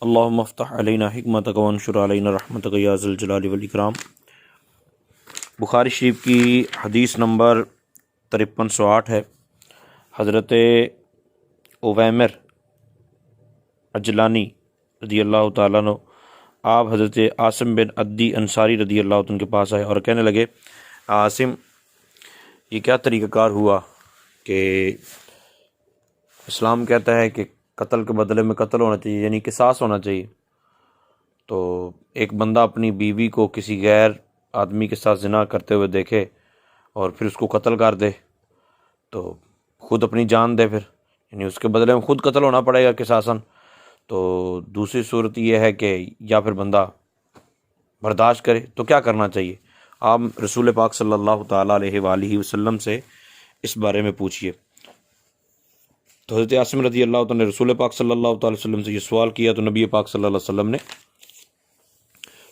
अल्लाहुम्मा फ़्तह अलैना हिकमतक वंशुर अलैना रहमतक या ज़ल जलाली वल इकराम। बुखारी शरीफ की हदीस नंबर 5308 है। हज़रत उवैमिर अजलानी रदी अल्लाह ताला अन्हु आप हज़रत आसिम बिन अद्दी अंसारी रदी अल्लाह तआला के पास आए और कहने लगे, आसिम, ये क्या तरीक़ाकार हुआ कि इस्लाम कहता है कि कत्ल के बदले में कत्ल होना चाहिए, यानी किसास होना चाहिए। तो एक बंदा अपनी बीवी को किसी गैर आदमी के साथ ज़िना करते हुए देखे और फिर उसको कत्ल कर दे तो ख़ुद अपनी जान दे, फिर यानी उसके बदले में ख़ुद कत्ल होना पड़ेगा किसासन। तो दूसरी सूरत यह है कि या फिर बंदा बर्दाश्त करे, तो क्या करना चाहिए? आप रसूल पाक सल्लल्लाहु ताला अलैहि वसल्लम से इस बारे में पूछिए। तो हज़रत आसिम रज़ी अल्लाह तआला ने रसूल पाक सल्लल्लाहु अलैहि वसल्लम से ये सवाल किया तो नबी पाक सल्लल्लाहु अलैहि वसल्लम ने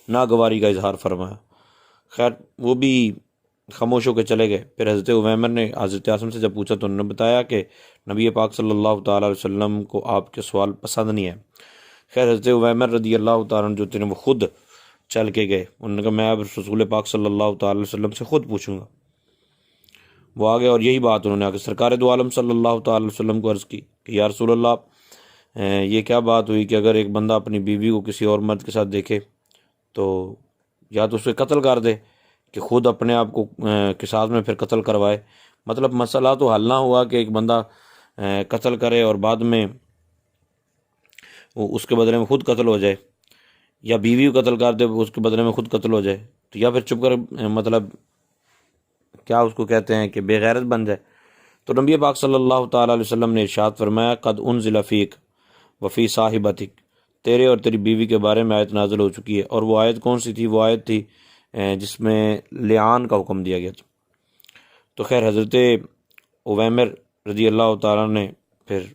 नागवारी का इजहार फरमाया। खैर वो भी खामोश होकर चले गए। फिर हज़रत उवैमिर ने हज़रत आसिम से जब पूछा तो उन्होंने बताया कि नबी पाक सल्लल्लाहु ताला अलैहि वसल्लम को आपके सवाल पसंद नहीं है। खैर हज़रत उवैमिर रज़ी अल्लाह तआला अन्हु जो थे वो ख़ुद चल के गए। उन्होंने कहा मैं अब रसूल पाक सल्लल्लाहु ताला अलैहि वसल्लम से ख़ुद पूछूँगा। वो आ गए और यही बात उन्होंने आकर सरकार दो आलम सल्लल्लाहु ताला अलैहि वसल्लम को अर्ज़ की कि या रसूल अल्लाह, ये क्या बात हुई कि अगर एक बंदा अपनी बीवी को किसी और मर्द के साथ देखे तो या तो उसे कत्ल कर दे कि ख़ुद अपने आप को किसास में फिर कत्ल करवाए। मतलब मसला तो हल ना हुआ कि एक बंदा कत्ल करे और बाद में वो उसके बदले में ख़ुद कत्ल हो जाए, या बीवी को कत्ल कर दे उसके बदले में ख़ुद कत्ल हो जाए, तो या फिर चुप कर मतलब क्या उसको कहते हैं कि बेगैरत बन जाए। तो नबी पाक सल्लल्लाहु ताला अलैहि वसल्लम ने इरशाद फरमाया, कद उनज़िला फ़ीक वफ़ी साहिबतिक, तेरे और तेरी बीवी के बारे में आयत नाज़िल हो चुकी है। और वो आयत कौन सी थी? वो आयत थी जिसमें लिआन का हुक्म दिया गया था। तो खैर हज़रत उवैमिर रज़ी अल्लाह ताला ने फिर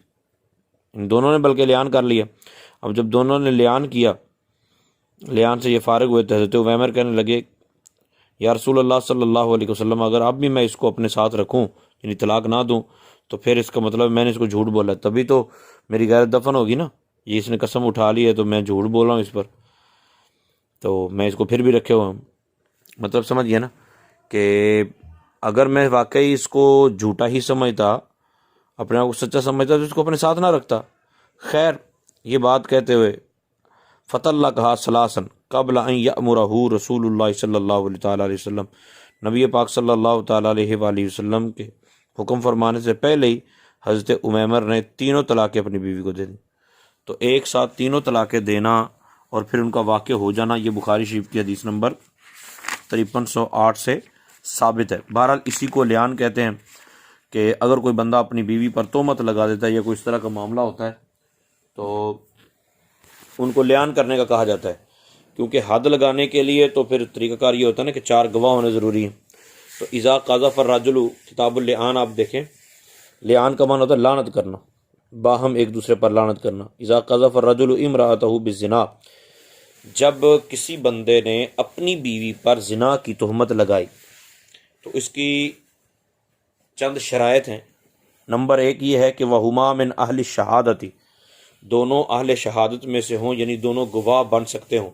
इन दोनों ने बल्कि लिआन कर लिया। अब जब दोनों ने लिआन किया, लिआन से ये फ़ारिग हुए तो हज़रत उवैमिर कहने लगे, या रसूल अल्लाह सल्लल्लाहु अलैहि वसल्लम, अगर अब भी मैं इसको अपने साथ रखूँ यानी तलाक ना दूँ तो फिर इसका मतलब मैंने इसको झूठ बोला, तभी तो मेरी गैरत दफन होगी ना। ये इसने कसम उठा ली है तो मैं झूठ बोल रहा हूँ इस पर, तो मैं इसको फिर भी रखे हुआ हूँ। मतलब समझ गया ना कि अगर मैं वाकई इसको झूठा ही समझता, अपने आप को सच्चा समझता, तो इसको अपने साथ ना रखता। खैर ये बात कहते हुए फ़तल्ला कहा सलासन कबल अन यअमुरहु रसूलुल्लाह सल्लल्लाहु अलैहि वसल्लम, नबी पाक सल्लल्लाहु ताला अलैहि वसल्लम के हुक्म फरमाने से पहले ही हज़रत उमैमर ने तीनों तलाक़ें अपनी बीवी को दे दी। तो एक साथ तीनों तलाक़ें देना और फिर उनका वाक़ हो जाना, ये बुखारी शरीफ की हदीस नंबर 5308 से साबित है। बहरहाल इसी को लिआन कहते हैं कि अगर कोई बंदा अपनी बीवी पर तोहमत लगा देता है या कोई इस तरह का मामला होता है तो उनको लिआन करने का कहा जाता है। क्योंकि हद लगाने के लिए तो फिर तरीक़ाकार ये होता है ना कि 4 गवाह होने ज़रूरी हैं। तो इज़ा क़ज़फ़ रजुलु किताबुल लिआन आप देखें, लिआन का माना होता है लानत करना, बाहम एक दूसरे पर लानत करना। इज़ा क़ज़फ़ रजुलु इम्राअतहु बिज़िना, जब किसी बंदे ने अपनी बीवी पर ज़िना की तोहमत लगाई तो इसकी चंद शराइत हैं। नंबर 1 ये है कि वहुमा मिन अहल शहादती, दोनों अहल शहादत में से हों, यानी दोनों गवाह बन सकते हों।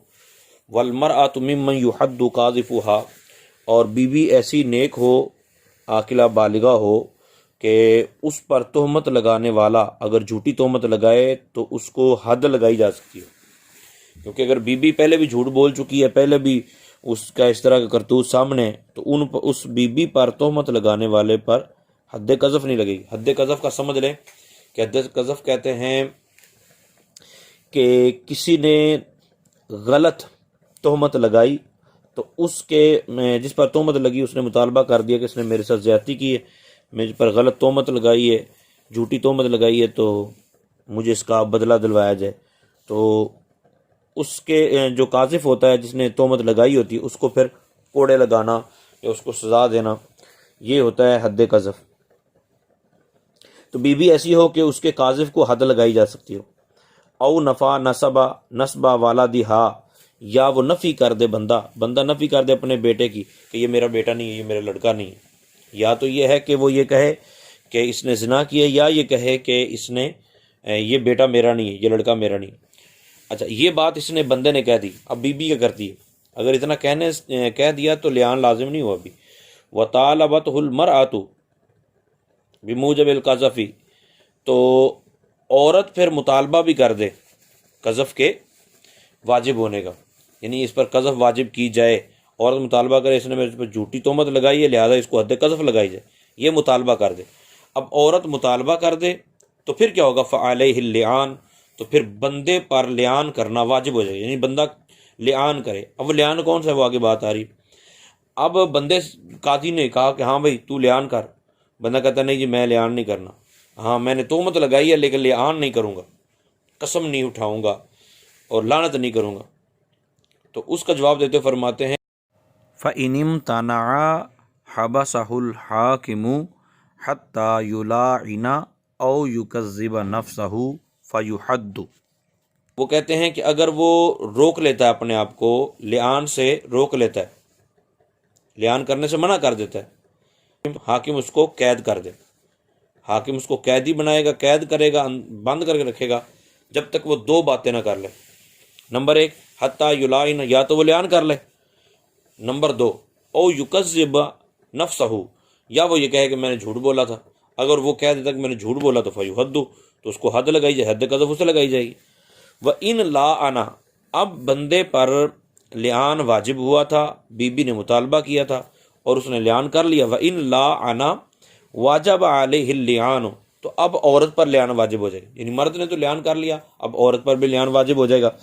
वलमरअतु मिम्मन युहद्दु काज़िफुहा, और बीवी ऐसी नेक हो, आकिला बालिगा हो कि उस पर तोहमत लगाने वाला अगर झूठी तोहमत लगाए तो उसको हद लगाई जा सकती है। क्योंकि अगर बीबी पहले भी झूठ बोल चुकी है, पहले भी उसका इस तरह का करतूत सामने है, तो उस बीबी पर तोहमत लगाने वाले पर हद कज़फ़ नहीं लगेगी। हद कज़फ़ का समझ लें कि हद कज़फ़ कहते हैं कि किसी ने गलत तोहमत लगाई तो उसके जिस पर तोहमत लगी उसने मुतालबा कर दिया कि इसने मेरे साथ ज़्यादती की है, मेरे पर गलत तोहमत लगाई है, झूठी तोहमत लगाई है, तो मुझे इसका बदला दिलवाया जाए। तो उसके जो काज़िफ़ होता है, जिसने तोहमत लगाई होती है, उसको फिर कोड़े लगाना या उसको सज़ा देना, ये होता है हद कज़फ़। तो बीबी ऐसी हो कि उसके काज़िफ़ को हद लगाई जा सकती हो। औ नफ़ा नस्बा वाला दिहा, या वो नफ़ी कर दे, बंदा नफ़ी कर दे अपने बेटे की कि ये मेरा बेटा नहीं है, ये मेरा लड़का नहीं है। या तो ये है कि वो ये कहे कि इसने ज़िना किया, या ये कहे कि इसने ये बेटा मेरा नहीं है, ये लड़का मेरा नहीं है। अच्छा, ये बात इसने बंदे ने कह दी, अब बीबी क्या करती है? अगर इतना कह दिया तो लियान लाजिम नहीं हुआ अभी। वतालबतहुल मरअतु बिमूजबिल कज़फ़ी, तो औरत फिर मुतालबा भी कर दे कज़फ़ के वाजिब होने का, यानी इस पर कज़फ़ वाजिब की जाए। औरत मुतालबा करे इसने मेरे पर झूठी तोहमत लगाई है, लिहाजा इसको हद कज़फ़ लगाई जाए, ये मुतालबा कर दे। अब औरत मुतालबा कर दे तो फिर क्या होगा? फ़अलैहिल लिआन, तो फिर बंदे पर लिआन करना वाजिब हो जाएगा, यानी बंदा लिआन करे। अब वो लिआन कौन सा है, वो आगे बात आ रही। अब बंदे काजी ने कहा कि हाँ भाई तू लिआन कर, बंदा कहता नहीं जी मैं लिआन नहीं करना, हाँ मैंने तोहमत लगाई है लेकिन लिआन नहीं करूँगा, कसम नहीं उठाऊँगा और लानत नहीं करूँगा। तो उसका जवाब देते फरमाते हैं फ़इनिम तना हबसहुल हाकिमु हत्ता युलाइना औ युकज़्ज़िब नफ्सहु फ़युहद्दु। वो कहते हैं कि अगर वो रोक लेता है अपने आप को, लिआन से रोक लेता है, लिआन करने से मना कर देता है, हाकिम उसको कैद कर दे, हाकिम उसको कैदी बनाएगा, कैद करेगा, बंद करके रखेगा जब तक वो दो बातें ना कर ले। नंबर एक, हत्ता युलाइन, या तो वो लिआन कर ले। नंबर दो, ओ युकज़्ज़िब नफ्सहु, या वो ये कहे कि मैंने झूठ बोला था। अगर वो कह देता कि मैंने झूठ बोला तो फ़युहद्दु, तो उसको हद लगाई जाए, हद कज़फ़ उसे लगाई जाएगी। व इन ला आना, अब बंदे पर लिआन वाजिब हुआ था, बीबी ने मुतालबा किया था और उसने लिआन कर लिया। व इन ला आना वाजब अलैहिल लिआन, तो अब औरत पर लिआन वाजिब हो जाएगा, यानी मर्द ने तो लिआन कर लिया, अब औरत पर भी लिआन वाजिब हो जाएगा।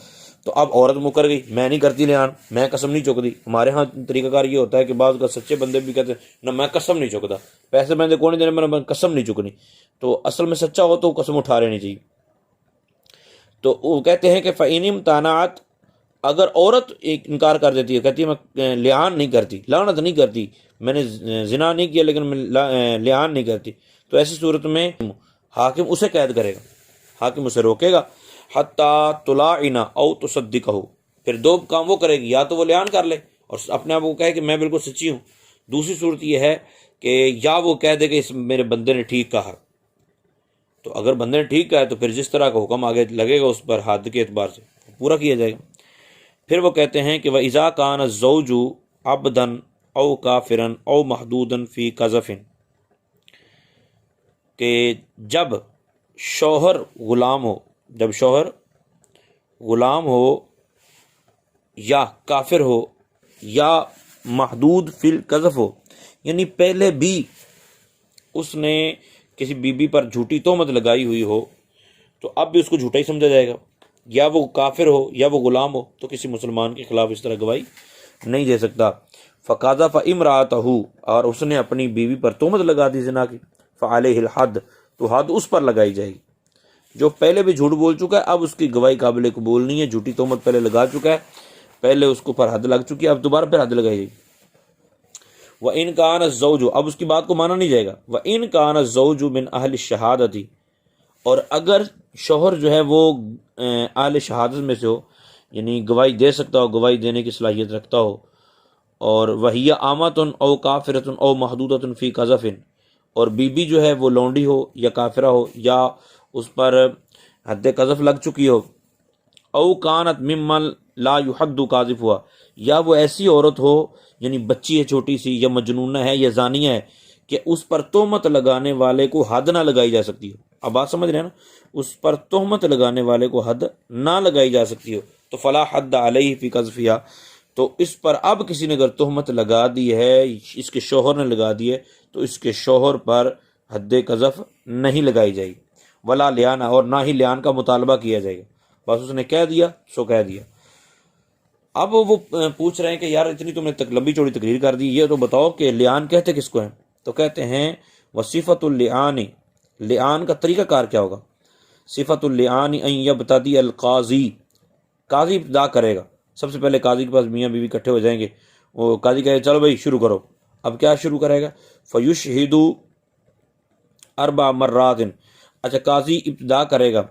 तो अब औरत मुकर गई, मैं नहीं करती लिआन, मैं कसम नहीं चुकती। हमारे यहाँ तरीकाकार ये होता है कि बाद का सच्चे बंदे भी कहते हैं ना मैं कसम नहीं चुकता, पैसे मैंने कौन देने, मैंने कसम नहीं चुकनी। तो असल में सच्चा हो तो कसम उठा लेनी चाहिए। तो वो कहते हैं कि फ़इनिम तानात, अगर औरत एक इनकार कर देती है, कहती है मैं लिआन नहीं करती, लानत नहीं करती, मैंने जिना नहीं किया लेकिन मैं लिआन नहीं करती, तो ऐसी सूरत में हाकिम उसे कैद करेगा, हाकिम उसे रोकेगा। हत्ता तुलाइना औ तुसद्दिकहु, फिर दो काम वो करेगी, या तो वो लिआन कर ले और अपने आप को कहे कि मैं बिल्कुल सच्ची हूँ। दूसरी सूरत यह है कि या वो कह दे कि इस मेरे बंदे ने ठीक कहा। तो अगर बंदे ने ठीक कहा है तो फिर जिस तरह का हुक्म आगे लगेगा उस पर हद के एतबार से पूरा किया जाएगा। फिर वो कहते हैं कि वह इज़ा कान ज़ौजु अबदन औ काफिरन औ महदूदन फ़ी कज़फ़िन, कि जब शौहर ग़ुलाम हो, जब शौहर ग़ुलाम हो या काफिर हो या महदूद फिल कज़फ़ हो, यानी पहले भी उसने किसी बीबी पर झूठी तोहमत लगाई हुई हो तो अब भी उसको झूठा ही समझा जाएगा, या वो काफिर हो या वो गुलाम हो, तो किसी मुसलमान के खिलाफ इस तरह गवाही नहीं दे सकता। फ़क़ाज़फ़ इम्राअतहु, और उसने अपनी बीवी पर तोहमत लगा दी ज़िना की, फ़अलैहिल हद, तो हद उस पर लगाई जाएगी। जो पहले भी झूठ बोल चुका है अब उसकी गवाही काबिल कबूल नहीं है, झूठी तोहमत पहले लगा चुका है, पहले उसको पर हद लग चुकी है, अब दोबारा फिर हद लगाई जाएगी। व इन कान ज़ौजु, अब उसकी बात को माना नहीं जाएगा। व इन कान ज़ौजु मिन अहल शहादती, और अगर शौहर जो है वो अहल शहादत में से हो, यानी गवाही दे सकता हो, गवाही देने की सलाहियत रखता हो, और वहिया आमतुन औ काफिरतुन औ महदूदतुन फ़ी कज़फ़िन, और बीबी जो है वो लौंडी हो या काफिरा हो या उस पर हद कज़फ़ लग चुकी हो, औ कानत मिम्मन ला युहद्दु काज़िफ़ हुआ, या वो ऐसी औरत हो यानी बच्ची है छोटी सी, या मजनूना है या जानिया है कि उस पर तोहमत लगाने वाले को हद ना लगाई जा सकती हो। अब बात समझ रहे हैं ना, उस पर तोहमत लगाने वाले को हद ना लगाई जा सकती हो, तो फ़ला हद्द अलैहि फ़ी कज़फ़िहा, तो इस पर अब किसी ने अगर तोहमत लगा दी है, इसके शौहर ने लगा दी है, तो इसके शौहर पर हद कज़फ़ नहीं लगाई जाएगी। वला लियान, और ना ही लियान का मुतालबा किया जाएगा, बस उसने कह दिया सो कह दिया। अब वो पूछ रहे हैं कि यार इतनी तुमने लंबी चौड़ी तकरीर कर दी, ये तो बताओ कि लिआन कहते किसको हैं? तो कहते हैं वसीफ़तुल लिआन, लिआन का तरीक़ाकार क्या होगा? सिफ़तुल लिआन अन यब्तदी अल क़ाज़ी, काजी इब्तिदा करेगा, सबसे पहले काजी के पास मियाँ बीवी इकट्ठे हो जाएंगे, वो काजी कहे चलो भाई शुरू करो। अब क्या शुरू करेगा? फ़युशहिदु अरबा मर्रातिन, अच्छा काजी इब्तिदा करेगा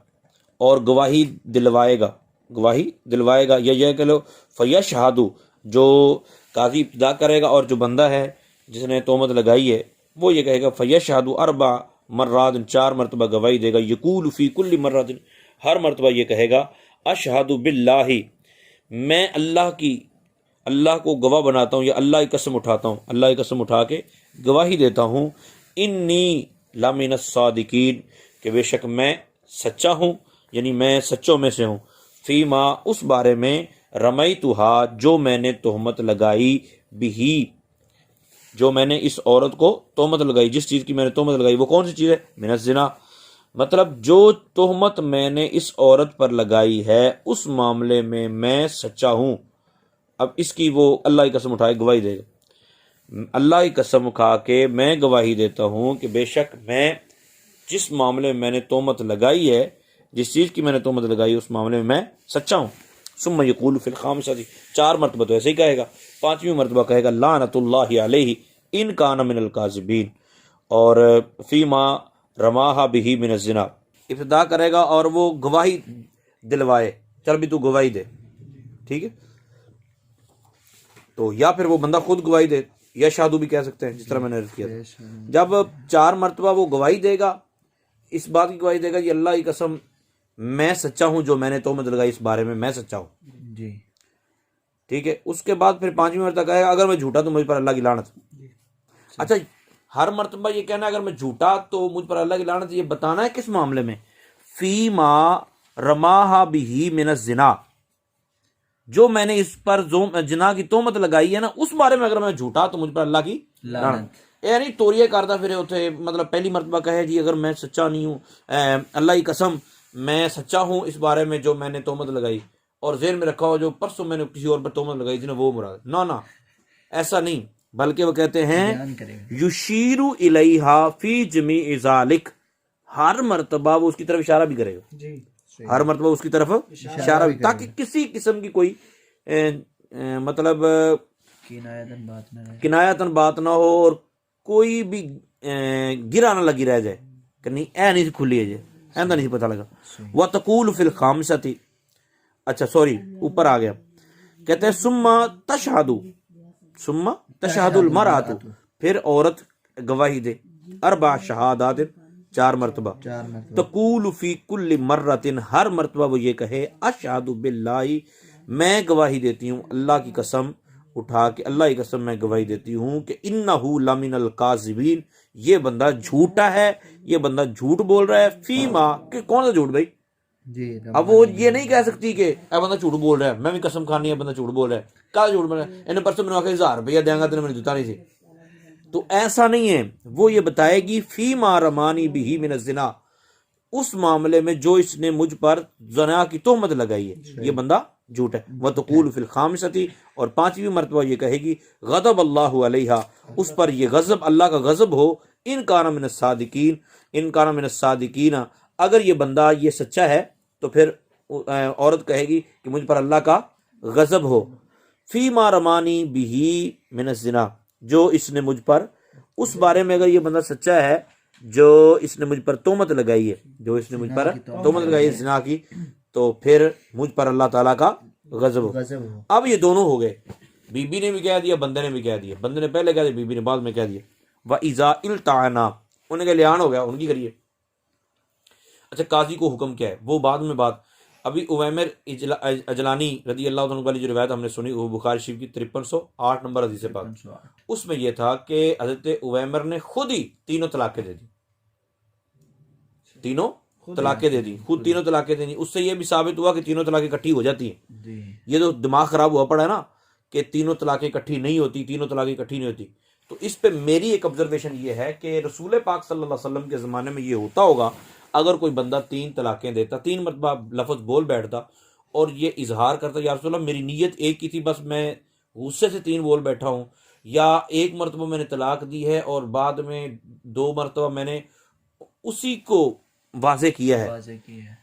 और गवाही दिलवाएगा, गवाही दिलवाएगा, या यह कह लो फ़यशहदु, जो काजी इब्तिदा करेगा और जो बंदा है जिसने तोहमत लगाई है वो ये कहेगा फ़यशहदु अरबा मर्रातिन, 4 मरतबा गवाही देगा, यकूलु फ़ी कुल्लि मर्रातिन, हर मरतबा ये कहेगा अशहदु बिल्लाहि, मैं अल्लाह को गवाह बनाता हूँ या अल्लाह की कसम उठाता हूँ, अल्लाह की कसम उठा के गवाही देता हूँ, इन्नी लामिनस सादिकीन, कि बेशक मैं सच्चा हूँ, यानी मैं सच्चों में से हूँ, फीमा, उस बारे में, रमैतुहा, जो मैंने तोहमत लगाई, बिही, जो मैंने इस औरत को तोहमत लगाई, जिस चीज़ की मैंने तोहमत लगाई वो कौन सी चीज़ है, मिनज़ ज़िना, मतलब जो तोहमत मैंने इस औरत पर लगाई है उस मामले में मैं सच्चा हूँ। अब इसकी वो अल्लाह की कसम उठाए गवाही देगा, अल्लाह की कसम उठा के मैं गवाही देता हूँ कि बेशक मैं जिस मामले में मैंने तोहमत लगाई है, जिस चीज़ की मैंने तोहमत लगाई उस मामले में मैं सच्चा हूँ। सुम्मा यक़ूलु फ़िल ख़ामिसति, 4 मरतबा तो ऐसे ही कहेगा, 5वीं मरतबा कहेगा लानतुल्लाहि अलैहि इन काना मिनल काज़िबीन, और फ़ीमा रमाहा बिही मिनज़ ज़िना, इब्तिदा करेगा और वो गवाही दिलवाए, चल भी तू गवाही दे, ठीक है। तो या फिर वो बंदा खुद गवाही दे, या शादू भी कह सकते हैं, जिस तरह मैंने अर्ज़ किया था। जब 4 मरतबा वो गवाही देगा, इस बात की गवाही देगा कि अल्लाह की कसम मैं सच्चा हूँ, जो मैंने तोहमत लगाई इस बारे में मैं सच्चा हूँ जी, ठीक है। उसके बाद फिर 5वीं मरतबा कहेगा अगर मैं झूठा तो मुझ पर अल्लाह की लानत। अच्छा, हर मरतबा ये कहना अगर मैं झूठा तो मुझ पर अल्लाह की लानत, ये बताना है किस मामले में, फीमा रमाहा बिही मिनज़ ज़िना, जो मैंने इस पर जिना की तोहमत लगाई है ना, उस बारे में अगर मैं झूठा तो मुझ पर अल्लाह की लानत। यानी तोरिए करता फिर उथे, मतलब पहली मरतबा कहे जी अगर मैं सच्चा नहीं हूँ, अल्लाह की कसम मैं सच्चा हूँ इस बारे में जो मैंने तोहमत लगाई, और जेल में रखा हो जो परसों मैंने किसी और पर तोहमत लगाई थी ना, वो मुराद ना ना, ऐसा नहीं, बल्कि वो कहते हैं युशीरु इलैहा फी जमीइ ज़ालिक, हर मरतबा वो उसकी तरफ इशारा भी करेगा जी, हर मरतबा उसकी तरफ इशारा भी, ताकि किसी किस्म की कोई मतलब किनायतन बात ना हो, और कोई भी गिरा ना लगी रह जाए कि नहीं ऐ नहीं खुली है जे, ऐसा नहीं पता लगा। वह तकूल फिल खामसती, अच्छा सॉरी ऊपर आ गया, कहते हैं सुम्मा तशहदुल मरअतु, फिर औरत गवाही दे, अरबा शहादात, 4 मरतबा, तकूल फी कुल्ली मर्रतिन, हर मरतबा वो ये कहे अशहदु बिल्लाहि, मैं गवाही देती हूँ अल्लाह की कसम उठा के, अल्लाह की कसम मैं गवाही देती हूँ कि इन्नहु लमिनल काज़िबीन, ये बंदा झूठा है, ये बंदा झूठ बोल रहा है, फीमा, कि कौन सा झूठ भाई जी। अब वो ये नहीं कह सकती कि बंदा झूठ बोल रहा है, मैं भी कसम खानी है बंदा झूठ बोल रहा है, क्या झूठ बोल रहा है, इन्हें परसों मैंने 1000 रुपया देंगा तेने मैंने जूता नहीं थी, तो ऐसा नहीं है। वो ये बताएगी फीमा रमानी बिही मिनज़ ज़िना, उस मामले में जो इसने मुझ पर ज़ना की तोहमत लगाई है, ये बंदा झूठ है। वह तक़ूल फिल खामिसती, और 5वीं मरतबा ये कहेगी गज़ब अल्लाहु अलैहा, उस पर ये गज़ब, अल्लाह का गज़ब हो, इन काना मिनस सादिकीन, इन काना मिनस सादिकीन, अगर ये बंदा ये सच्चा है तो फिर औरत कहेगी कि मुझ पर अल्लाह का गज़ब हो, फीमा रमानी बिही मिनज़ ज़िना, जो इसने मुझ पर, उस बारे में अगर ये बंदा सच्चा है जो इसने मुझ पर तोहमत लगाई है, जो इसने मुझ पर तोहमत लगाई है ज़िना की, तो फिर मुझ पर अल्लाह ताला का गज़ब हो। अब ये दोनों हो गए, बीबी ने भी कह दिया, बंदे ने भी कह दिया, बंदे ने पहले कह दिया, बीबी ने बाद में कह दिया। व इज़ा इल्ताना, उनका लियान हो गया, उनकी करिए। अच्छा, काजी को हुक्म क्या है वो बाद में बात, अभी उवैमिर अजलानी रदी अल्लाह अन्हु वाली जो रिवायत हमने सुनी वो बुखारी शरीफ की 5308 नंबर हदीस से पाक, उसमें यह था कि हज़रत उवैमिर ने खुद ही 3 तलाक़ें दे दी, 3 तलाक़ें दे दी, खुद 3 तलाक़ें दे दी। उससे यह भी साबित हुआ कि 3 तलाक़ें इकट्ठी हो जाती हैं। ये तो दिमाग ख़राब हुआ पड़ा है ना कि 3 तलाक़ें इकट्ठी नहीं होती, 3 तलाक़ें इकट्ठी नहीं होती। तो इस पे मेरी एक ऑब्जर्वेशन ये है कि रसूल पाक सल्लल्लाहु अलैहि वसल्लम के ज़माने में ये होता होगा, अगर कोई बंदा 3 तलाक़ें देता, 3 मरतबा लफ्ज़ बोल बैठता और ये इजहार करता या रसूल अल्लाह मेरी नीयत एक ही थी, बस मैं गुस्से से 3 बोल बैठा हूँ, या 1 मरतबा मैंने तलाक दी है और बाद में 2 मरतबा मैंने उसी को वाज़े किया है,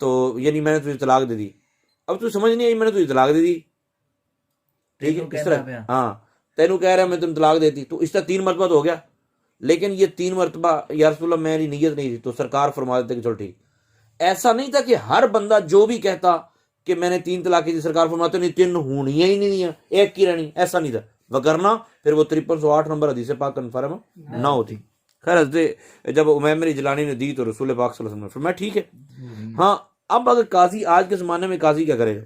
तो यानी मैंने तुझे तलाक दे दी, अब तू समझ नहीं आई मैंने तुझे तलाक दे दी, ठीक है, इस तरह, हाँ तेनू कह रहा है मैं तुम तलाक देती, तो इसका 3 मरतबा तो हो गया, लेकिन ये 3 मरतबा या रसूल अल्लाह मेरी नीयत नहीं थी, तो सरकार फरमा देते कि चलो ठीक। ऐसा नहीं था कि हर बंदा जो भी कहता कि मैंने 3 तलाक की, सरकार फरमाते नहीं 3 होनी ही नहीं है, एक की रहनी, ऐसा नहीं था, वगरना फिर वो 5308 नंबर हदीस पाक कन्फर्म ना होती। खैर जब उमैर अजलानी ने दी तो रसूल पाक सल्लल्लाहु अलैहि वसल्लम ने फरमाया ठीक है। हाँ, अब अगर काजी, आज के ज़माने में काजी क्या करेगा,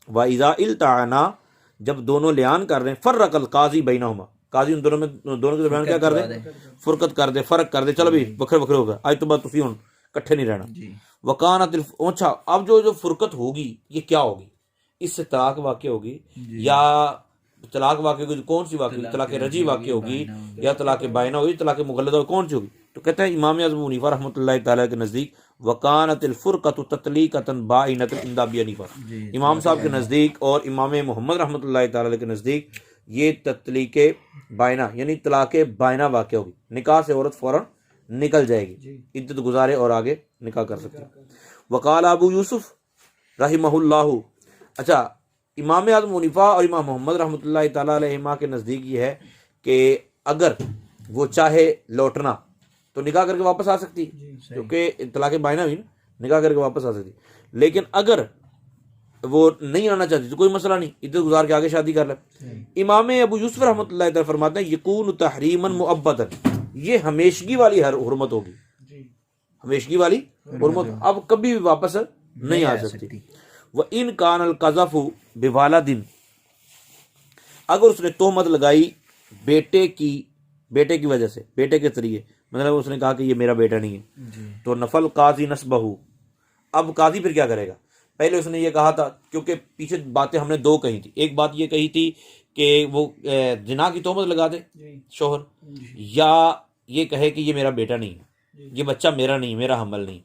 वाइज़ा इल्ताना, जब दोनों लियान कर रहे हैं, फर्रकल काजी बैनहुमा, काजी उन दोनों के दरमियान क्या कर दे, फुरकत कर दे, फ़र्क कर दे, चलो भाई बखरे बखरे हो गए, आज तो बात तुसी हुन इकट्ठे नहीं रहना। वकानत, अच्छा अब जो फुरकत होगी ये क्या होगी, इससे तलाक वाक़ होगी या तलाक वाक़ होगी, कौन सी वाक़ होगी, तलाक रजी वाक़ होगी या तलाक बायना होगी, तलाक मुग़ल्लदा होगी, कौन सी होगी। तो कहते हैं इमाम आज़म अबू हनीफा रहमतुल्लाहि तआला के नज़दीक वकानतिल फुरक़तु ततलीक़तन बाइनतन इंदा अबी हनीफा, इमाम साहब के नज़दीक और इमाम मोहम्मद रहमतुल्लाहि तआला के नज़दीक ये ततलीक़ बायना यानी तलाक़ बायना वाक़ होगी, निकाह से औरत फ़ौरन निकल जाएगी, इद्दत गुजारे और आगे निकाह कर सकती है। वक़ाल अबू यूसुफ रहिमहुल्लाहु, अच्छा इमाम आज़म अबू हनीफा और इमाम मोहम्मद रहमतुल्लाहि तआला अलैहिमा के नज़दीक ये है कि अगर वो चाहे लौटना तो निकाह करके वापस आ सकती है, क्योंकि तलाक़ बायना भी निकाह करके वापस आ सकती, लेकिन अगर वो नहीं आना चाहती तो कोई मसला नहीं, इद्दत गुजार के आगे शादी कर ले। इमाम अबू यूसुफ रहमतुल्लाहि तआला फरमाते हैं यकून तहरीमन मुअब्बदन, ये हमेशगी वाली हुर्मत होगी, हमेशगी वाली हुर्मत, अब कभी भी वापस नहीं आ सकती। वह इन कान अल कज़फ़ु बिवाला दिन, अगर उसने तोहमत लगाई बेटे की वजह से, बेटे के जरिए, मतलब उसने कहा कि ये मेरा बेटा नहीं है, तो नफल काजी नस्बहू, अब काजी फिर क्या करेगा, पहले उसने ये कहा था, क्योंकि पीछे बातें हमने दो कही थी, एक बात ये कही थी कि वो जिना की तोहमत लगा दे शोहर, या ये कहे कि ये मेरा बेटा नहीं है, ये बच्चा मेरा नहीं, मेरा हमल नहीं,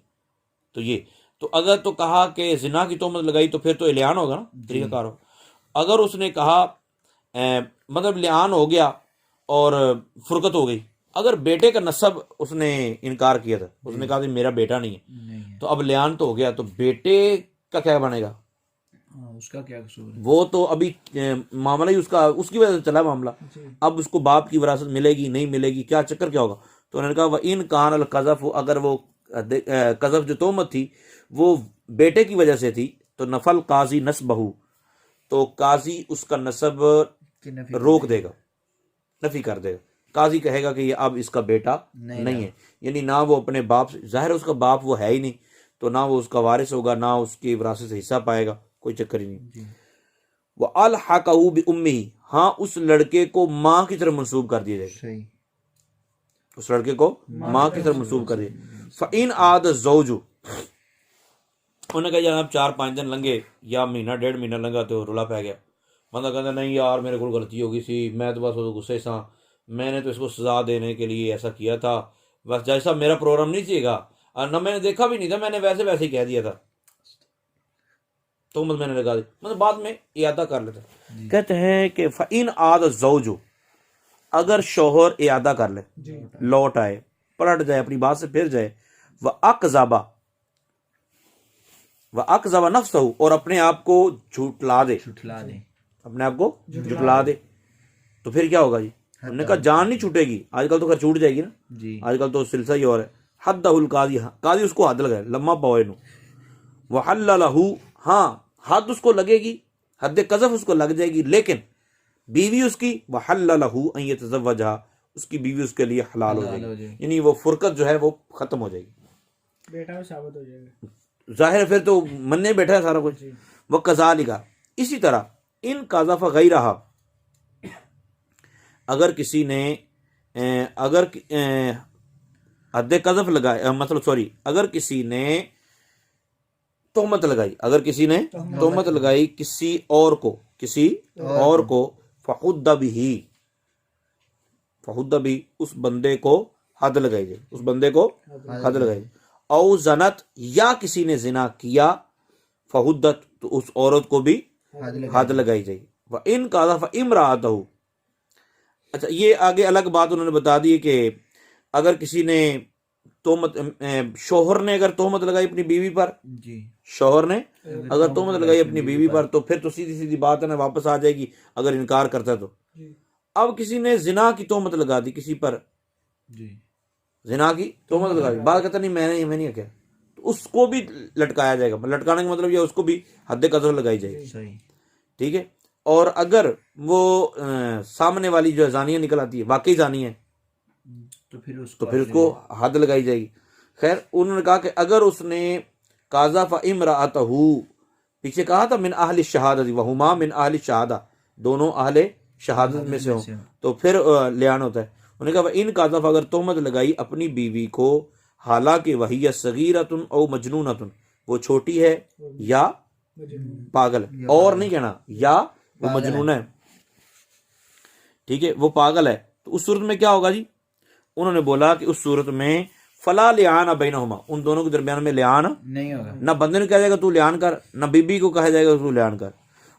तो ये तो अगर तो कहा कि जिना की तोहमत लगाई तो फिर तो लियान होगा ना, तरीक़ाकार हो। अगर उसने कहा मतलब लियान हो गया और फुरकत हो गई, अगर बेटे का नसब उसने इनकार किया था, उसने कहा कि मेरा बेटा नहीं है, तो अब लियान तो हो गया, तो बेटे का क्या बनेगा, उसका क्या कसूर है, वो तो अभी मामला ही उसका, उसकी वजह से चला मामला, अब उसको बाप की विरासत मिलेगी नहीं मिलेगी, क्या चक्कर क्या होगा। तो उन्होंने कहा वह इन कान अल कज़फ़, अगर वो कज़फ़ जो तोहमत थी वो बेटे की वजह से थी, तो नफल काजी नस्बहू, तो काजी उसका नसब रोक देगा, नफी कर देगा, काजी कहेगा कि ये अब इसका बेटा नहीं है, यानी ना वो अपने बाप से, जाहिर है उसका बाप वो है ही नहीं, तो ना वो उसका वारिस होगा, ना उसकी विरासत से हिस्सा पाएगा, कोई चक्कर ही नहीं। वह अल हक़हू बि उम्मिही, हाँ उस लड़के को माँ की तरफ मंसूब कर दिया जाएगा, उस लड़के को माँ की तरफ मंसूब कर दिया। फ़इन आद ज़ौजु, उन्होंने कहा जनाब 4-5 दिन लंघे या महीना 1.5 महीना लंघा तो रुला पै गया, बंदा कहता नहीं यार मेरे को गलती हो गई सी, मैं तो बस गुस्से सा, मैंने तो इसको सजा देने के लिए ऐसा किया था, बस जैसा मेरा प्रोग्राम नहीं चाहिएगा, और न मैंने देखा भी नहीं था, मैंने वैसे ही कह दिया था, तो मैंने लगा दी, मतलब बाद में इयादा कर लेता। कहते हैं कि फ़इन आद ज़ौजु, अगर शोहर इयादा कर ले, लौट आए, पलट जाए, अपनी बात से फिर जाए, वह अकज़बा नफ्सहू, और अपने आप को झुठला दे, अपने आप को झुठला दे, तो फिर क्या होगा जी, हमने कहा जान नहीं छूटेगी, आजकल तो खैर छूट जाएगी ना, आजकल तो सिलसिला ही और है। हद्दहुल काज़ी, काज़ी उसको हद लगाए, लम्मा पवे नु, वहल्ललहू, हाँ हद उसको लगेगी, हद कज़फ़ उसको लग जाएगी, लेकिन बीवी उसकी वहल्ललहू अन यतज़व्वजहा, उसकी बीवी उसके लिए हलाल हो जाएगी, यानी वो फुरकत जो है वो खत्म हो जाएगी, बेटा भी साबित हो जाएगा, जाहिर फिर तो मनने बैठा है सारा कुछ। वह कज़ालिका, इसी तरह इन काज़फ़ा गैरहा, अगर किसी ने अगर हद कज़फ़ लगाए, मतलब सॉरी, अगर किसी ने तोहमत लगाई, अगर किसी ने तोहमत लगाई किसी और को, फ़हुद्द बिही, उस बंदे को हद लगाई जाए, उस बंदे को हद लगाई, औ ज़नत, या किसी ने जिना किया, फ़हुद्दत, तो उस औरत को भी हद लगाई जाएगी। व इन काज़फ़ इम्राअतहू, अच्छा ये आगे अलग बात उन्होंने बता दी कि अगर किसी ने तोहमत, शोहर ने अगर तोहमत लगाई अपनी बीवी पर, शोहर ने अगर तोहमत लगाई अपनी बीवी पर, तो फिर तो सीधी सीधी बात है ना, वापस आ जाएगी अगर इनकार करता तो। अब किसी ने जिना की तोहमत लगा दी किसी पर, जिना की तोहमत लगा दी, बात कहता नहीं मैं नहीं क्या, तो उसको भी लटकाया जाएगा, लटकाने का मतलब ये उसको भी हद कज़फ़ लगाई जाएगी, ठीक है। और अगर वो सामने वाली जो जानिया निकल आती है, वाकई जानी है, तो फिर उसको हद लगाई जाएगी। खैर उन्होंने कहा कि अगर उसने काज़फ़ इम्राअतहू, पीछे कहा था मिन अहल शहादत वहुमा मिन अहल शहादा, दोनों अहले शहादत में से हो, तो फिर लियान होता है। उन्होंने कहा इन काज़फ़, अगर तोहमत लगाई अपनी बीवी को, हालांकि वही सगीरतुन औ मजनूनतुन, वो छोटी है या पागल है, और नहीं कहना या वो मजनून है, ठीक है, वो पागल है, तो उस सूरत में क्या होगा जी? उन्होंने बोला कि उस सूरत में फला लियान बैनहुमा, उन दोनों के दरमियान में लियान नहीं होगा। ना बंदे ने कहा जाएगा तू लियान कर, ना बीबी को कहा जाएगा तू लियान कर,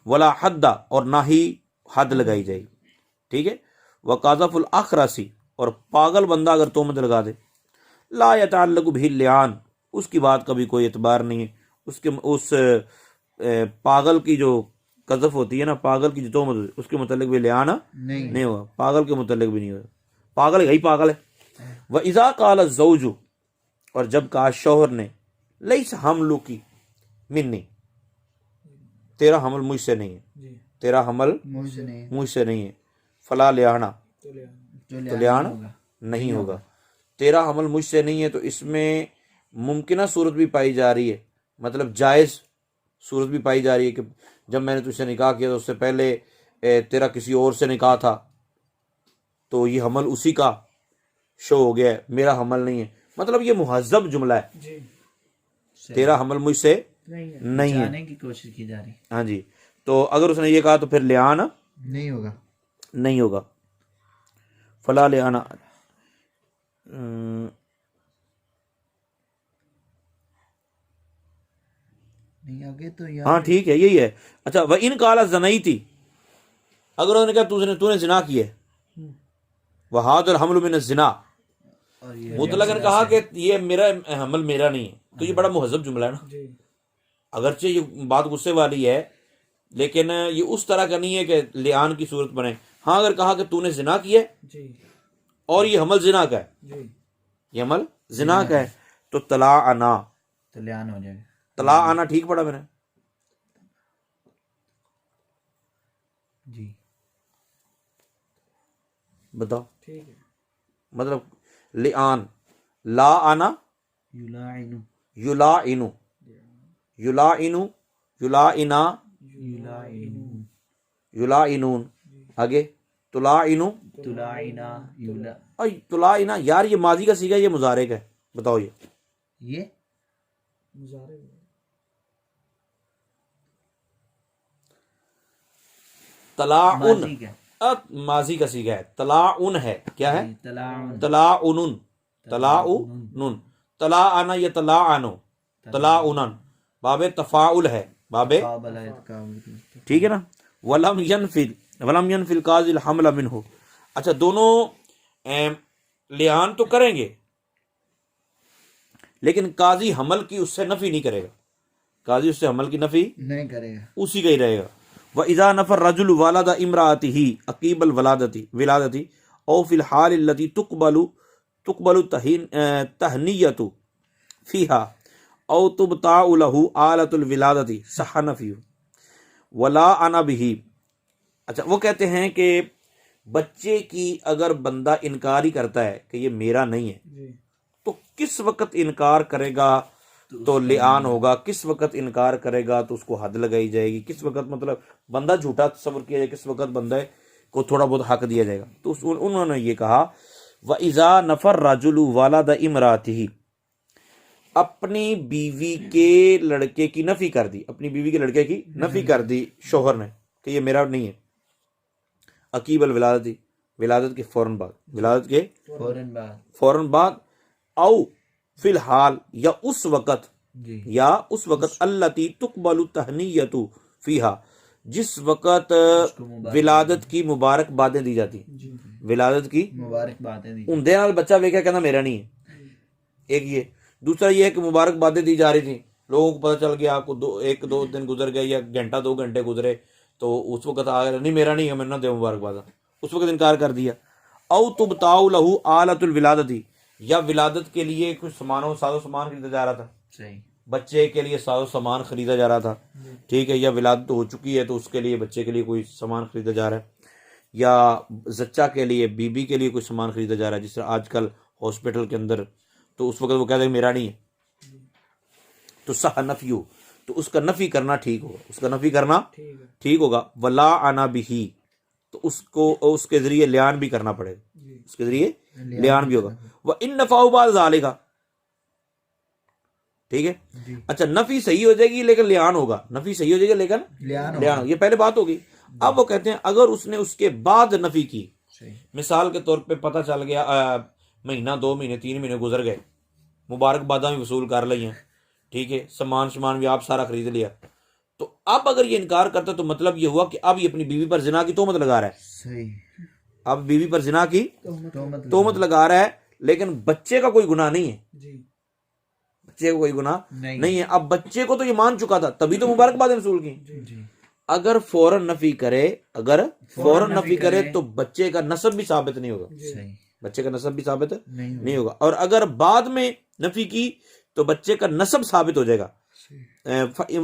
वला हद्दा, और ना ही हद लगाई जाएगी, ठीक है। वकाज़फ़ुल अखरसी, और पागल बंदा अगर तोहमत लगा दे, ला यतअल्लक़ु बिही लियान, उसकी बात का भी कोई एतबार नहीं है, उसके उस पागल की जो कज़फ़ होती है ना, पागल की जो तोहमत होती है, उसके मुतल्लिक़ भी लियान नहीं होगा, पागल के मुतल्लिक़ भी नहीं होगा, पागल है ही पागल है। व इज़ा क़ाल ज़ौजु, और जब कहा शौहर ने, लैस हमलु की मिन्नी, तेरा हमल मुझसे नहीं है, जी तेरा हमल मुझसे नहीं है, फला लियाना, तो लियान नहीं होगा, तेरा हमल मुझसे नहीं है। तो इसमें मुमकिना सूरत भी पाई जा रही है, मतलब जायज़ सूरत भी पाई जा रही है कि जब मैंने तुझसे निकाह किया तो उससे पहले तेरा किसी और से निकाह था, तो ये हमल उसी का शो हो गया है, मेरा हमल नहीं है, मतलब ये मुहज़्ज़ब जुमला है, जी तेरा हमल मुझसे नहीं है, जाने की कोशिश की जा रही। हाँ जी। तो अगर उसने ये कहा तो फिर लियान नहीं होगा, नहीं होगा, फला लियाना। नहीं आगे तो यार। हाँ ठीक है, यही है। अच्छा, वह इन काला जनाई थी, अगर उन्होंने कहा तूने जिना किया, वह हादर हमल मिन जिना, और ये मुतलक ने कहा कि ये मेरा हमल मेरा नहीं है, तो ये बड़ा मुहज़्ज़ब जुमला है ना, जी अगरचे ये बात गुस्से वाली है, लेकिन ये उस तरह का नहीं है कि लियान की सूरत बने। हाँ, अगर कहा कि तूने जिना किया जी और ये हमल जिना का है, जी ये हमल जिना का है, तो तला आना, तो लियान हो जाएगा। तला आना ठीक पड़ा मैंने, जी बताओ, ठीक है। मतलब लिआन, ला आना, युलाइनु, युला इनु, युला इनु, युला इना, युलाइनु, युला इनून, आगे तुला इनु, तुलाइना, युला, और तुला इना, यार ये माजी का सीगा, ये मुजारे का है, बताओ ये मुजारे तलाउन, माजी का, माजी का सीगा है, तलाउन है, क्या है? तलाउन, तलाउनुन, तलाउनुन, तला आना, ये तला आनो, तलाउनन, बाबे तफाउल है, बाबे, काबल है, काबल, ठीक है ना। वलम यनफिल काजिल हमला मिनहु, अच्छा दोनों लियान तो करेंगे, लेकिन काजी हमल की उससे नफी नहीं करेगा, काजी उससे हमल की नफी नहीं करेगा, उसी का ही रहेगा। व इज़ा नफर रजुल वालदा इमराअतिही अकीबल विलादती औ फिल हाल लती तुकबलु तहनियतु फीहा औ तुबताउ लहु आलतुल विलादती सहा नफी वला अना बिही। अच्छा, वो कहते हैं कि बच्चे की अगर बंदा इनकार ही करता है कि ये मेरा नहीं है, जी तो किस वक्त इनकार करेगा तो लिआन होगा, किस वक्त इनकार करेगा तो उसको हद लगाई जाएगी, किस वक्त मतलब बंदा झूठा तस्वर किया जाए, किस वक्त बंदे को थोड़ा बहुत हक दिया जाएगा। तो उन्होंने ये कहा व इज़ा नफर राजुलु वालाद इमरातिही, अपनी बीवी के लड़के की नफी कर दी, अपनी बीवी के लड़के की नफी कर दी शोहर ने कि ये मेरा नहीं है, अकीबल विलादती, विलादत के फौरन बाद, विलादत के फौरन बाद, औ फिलहाल, या उस वक़्त, या उस वक़्त अल्लती तुकबलु तहनियतु फीहा, जिस वक़्त विलादत की मुबारकबादें दी जाती, विलादत की मुबारकबादें दी, उनदे नाल बच्चा वेख्या कहना मेरा नहीं है, एक ये। दूसरा ये है कि मुबारकबादें दी जा रही थी, लोगों को पता चल गया, आपको एक दो दिन गुजर गए या घंटा 2 घंटे गुजरे, तो उस वक़्त आ गया नहीं मेरा नहीं है, मैंने ना दे मुबारकबाद, उस वक़्त इनकार कर दिया। औ तुबताउ लहु आलतुल विलादती, या विलादत के लिए कुछ साजो सामान खरीदा जा रहा था, सही, बच्चे के लिए साजो सामान खरीदा जा रहा था, ठीक है, या विलादत हो चुकी है तो उसके लिए बच्चे के लिए कोई सामान खरीदा जा रहा है, या जच्चा के लिए बीबी के लिए कोई सामान खरीदा जा रहा है, जिस तरह आजकल हॉस्पिटल के अंदर, तो उस वक्त वो कहते हैं मेरा नहीं है, तो सह नफी, तो उसका नफी करना ठीक होगा, उसका नफी करना ठीक है ठीक होगा। वला आना बिही, तो उसको उसके जरिए लियान भी करना पड़ेगा, जी उसके जरिए लियान भी होगा। वह इन नफा बाद जालेगा, ठीक है। जी अच्छा, नफी सही हो जाएगी लेकिन लियान होगा, नफी सही हो जाएगी लेकिन लियान लियान होगा, ये पहले बात होगी। अब वो कहते हैं अगर उसने उसके बाद नफी की, सही मिसाल के तौर पे पता चल गया महीना 2 महीने 3 महीने गुजर गए, मुबारकबादा भी वसूल कर ली हैं, ठीक है, सामान भी आप सारा खरीद लिया, तो अब अगर ये इनकार करता तो मतलब ये हुआ कि अब ये अपनी बीवी पर जिना की तोहमत लगा रहा है, सही अब बीवी पर जिना की तोहमत तोहमत लगा रहा है, लेकिन बच्चे का कोई गुनाह नहीं है, जी बच्चे का कोई गुनाह नहीं नहीं है। अब बच्चे को तो ये मान चुका था, तभी तो मुबारकबाद वसूल की। जी अगर फौरन नफी करे, अगर फौरन नफी नफी करे करे तो बच्चे का नसब भी साबित नहीं होगा, सही बच्चे का नसब भी साबित नहीं नहीं होगा। और अगर बाद में नफी की तो बच्चे का नसब साबित हो जाएगा।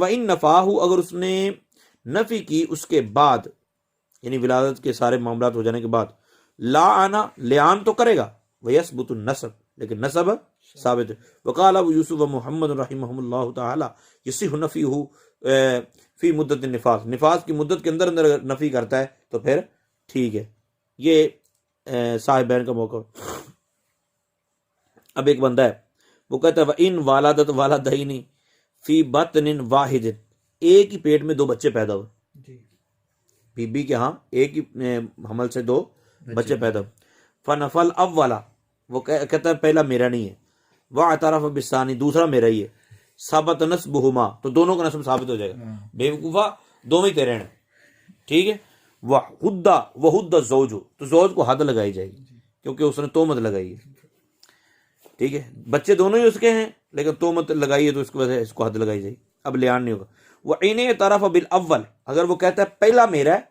इन नफाहू, अगर उसने नफी की उसके बाद, यानी विलादत के सारे मामला हो जाने के बाद, ला आना लियान तो करेगा, वयसबुतु नसब, लेकिन नसब साबित है। वकाल अबू यूसुफ व मुहम्मद रहिमहुल्लाह ताला यसिहु नफीहु फी मुद्दत निफास, निफास की मुद्दत के अंदर अंदर नफी करता है तो फिर ठीक है, ये साहिब बहन का मौका। अब एक बंदा है, वो कहता है इन वालादत वालादैनी फी बतनिन वाहिदिन, एक ही पेट में 2 बच्चे पैदा हुए, जी बीबी के यहाँ एक ही हमल से 2 बच्चे पैदा हुए। फनफल अब वाला, वो कहता है पहला मेरा नहीं है, वह अतारफ बिसानी, दूसरा मेरा ही है, साबत नस्बहुमा, तो दोनों का नस्ब साबित हो जाएगा। बेवकूफा दोनों ही तेरे हैं, ठीक है। वह हुद्दा जोजो, तो जोज को हद लगाई जाएगी क्योंकि उसने तोहमत लगाई है, ठीक है। बच्चे दोनों ही उसके हैं लेकिन तोहमत लगाई है तो इसकी वजह से इसको हद लगाई जाएगी, अब लियान नहीं होगा। वह इन्हें तरफ बिल अव्वल, अगर वो कहता है पहला मेरा है,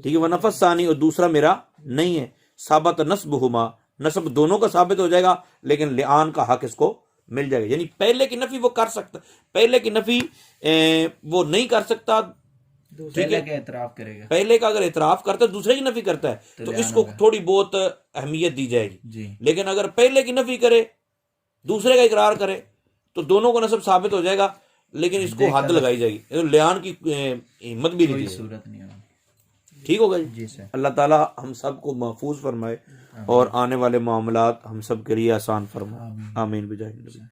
ठीक है, वह नफस सानी, और दूसरा मेरा नहीं है, साबत नस्बहुमा, नस्ब दोनों का साबित हो जाएगा लेकिन लियान का हक इसको मिल जाएगा। यानी पहले की नफी वो कर सकता, पहले की नफी वो नहीं कर सकता, पहले का एतराफ करेगा पहले का अगर इतराफ करता है दूसरे की नफी करता है तो लियान इसको होगा। थोड़ी बहुत अहमियत दी जाएगी। जी लेकिन अगर पहले की नफी करे दूसरे का इकरार करे तो दोनों को नसब साबित हो जाएगा लेकिन इसको हद लगाई जाएगी, तो लियान की हिम्मत भी नहीं कोई दी जाएगी। सूरत नहीं होगी। ठीक होगा जी। जी सर अल्लाह ताला हम सबको महफूज फरमाए और आने वाले मामलात हम सब के लिए आसान फरमाए। आमीन बिजाही नबी।